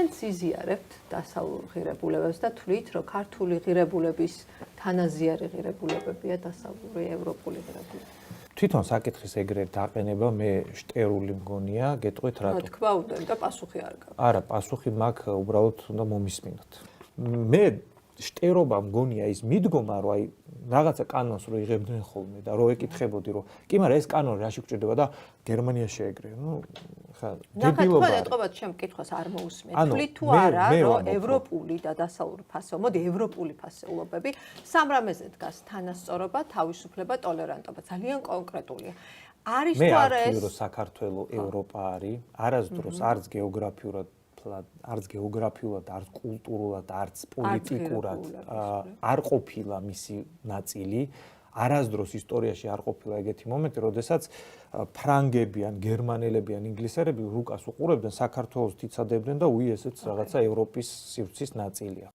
თქვენც იზიარებთ დასავლურ ღირებულებებს და თვლით, რომ ქართული ღირებულების თანაზიარი ღირებულებებია დასავლური ევროპული ღირებულება. თვითონ საკითხის ეგრე დაყენება მე შტერული მგონია, გეტყვით რატო? თქვა უნდა და პასუხი არ გაქვს. არა, პასუხი მაქვს, უბრალოდ უნდა მომისმინოთ. მე შტერობა მგონია ის მიდგომა, რომ აი რაღაცა კანონს რო იღებდნენ ხოლმე და რო ეკითხებოდი, რომ კი, მაგრამ ეს კანონი რაში გვჭირდება და გერმანიაში ეგრე. ხა დებილობა. ნახეთ, ეტყობათ ჩემ კითხვას არ მოусმენთ. თვლით თუ არა, რომ ევროპული და დასავლური ფასეულობა, მოდი ევროპული ფასეულობები სამრამეზე დგას თანასწორობა, თავისუფლება, ტოლერანტობა. ძალიან კონკრეტულია. არის თუ არა ეს? მე ვთვლი, რომ საქართველოს ევროპა არის, არასდროს არც გეოგრაფიურად არც გეოგრაფიულად, არც კულტურულად, არც პოლიტიკურად არ ყოფილა მისი ნაწილი. არასდროს ისტორიაში არ ყოფილა ეგეთი მომენტი, როდესაც ფრანგები ან გერმანელები ან ინგლისელები რუკას უყურებდნენ, საქართველოს თიცადებდნენ და უი ესეც რაღაცა ევროპის სივრცის ნაწილია.